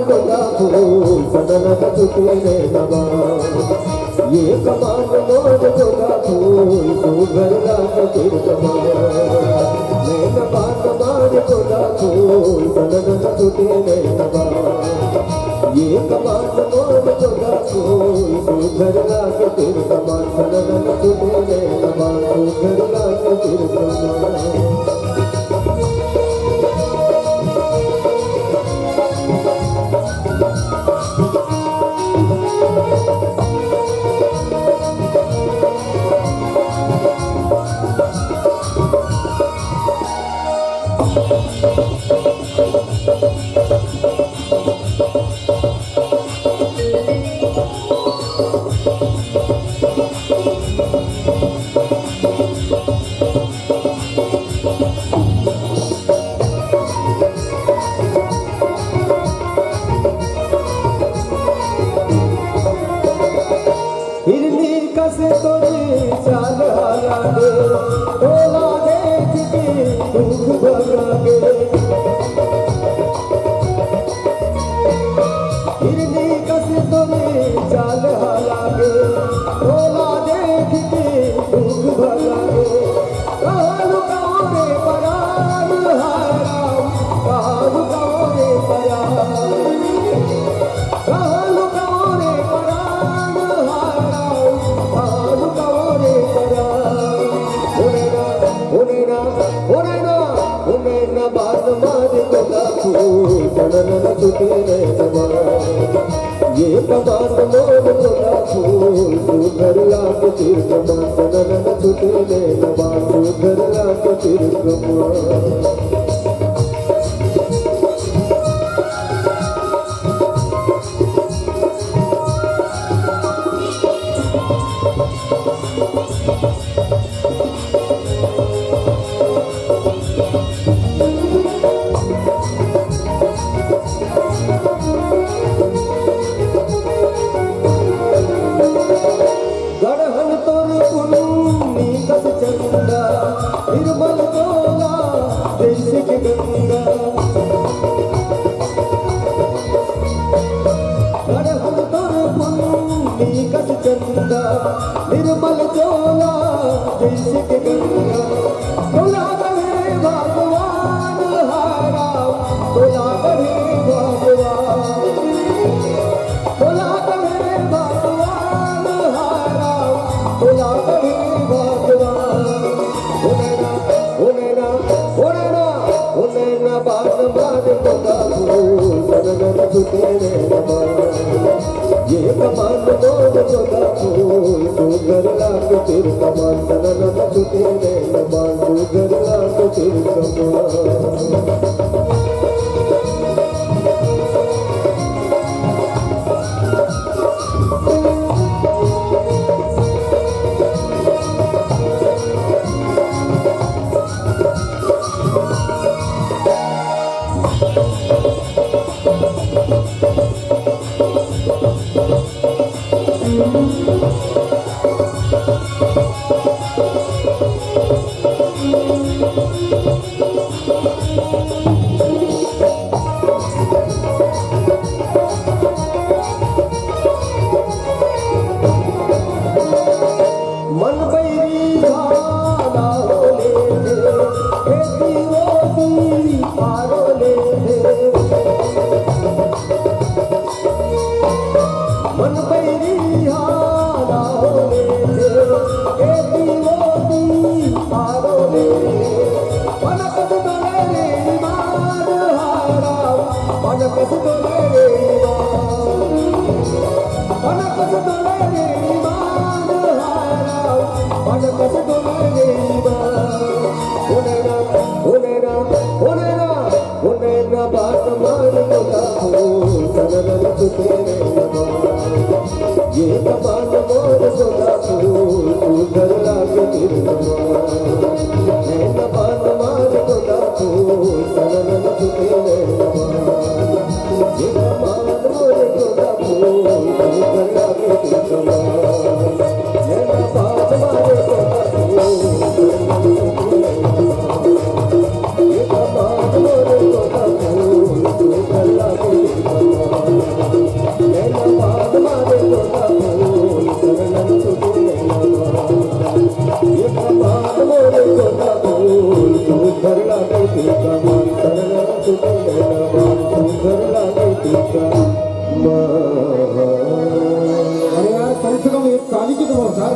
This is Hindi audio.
गोदा फूल सनन छुटे रे नवा ये कमान मोर गोदा फूल तू घर लाग तिर कमान मैं कमान मार गोदा फूल सनन छुटे रे नवा ये कमान मोर गोदा फूल तू घर लाग तिर कमान सनन छुटे रे नवा तू घर लाग तिर कमान कसे तोरे चाल हालागे तोला देख के दुख भगागे हिरनी कसे तोरे चाल हालागे तोला देख के दुख भगागे कहलु कौरे परान हाराम कहलु कौरे परान कहलु कौरे परान हाराम बात मार गोदा फूल सनन छुटे रे नवा ये कमान मोर गोदा फूल तू घर लाग तिर कमान सनन छुटे रे नवा तू घर लाग तिर कमान निर्मल गोला देश की गंगा गढ़हल तोर पुण्य कस चंदा निर्मल गोला देश की गंगा तोला गढ़े भगवान हारा तोला गढ़े भगवान तोला गढ़े भगवान हारा तोला गढ़े भगवान बात मार गोदा फूल सनन छुटे रे नवा ये कमान मोर गोदा फूल तू घर लाग तिर कमान सनन छुटे रे नवा तू घर लाग तिर कमान ये कमान मोर गोदा फूल तू घर लाग तिर कमान मैं कमान मार गोदा फूल सनन छुटे रे नवा ये कमान मोर गोदा फूल तू घर लाग तिर कमान मैं कमान मार गोदा फूल ये कमान मोर गोदा फूल तू घर लाग तिर कमान लागे टीका मान शरण सुख नैना मान सुंदर लागे टीका मान। अरे यार कम से कम एक ताली की तो बौछार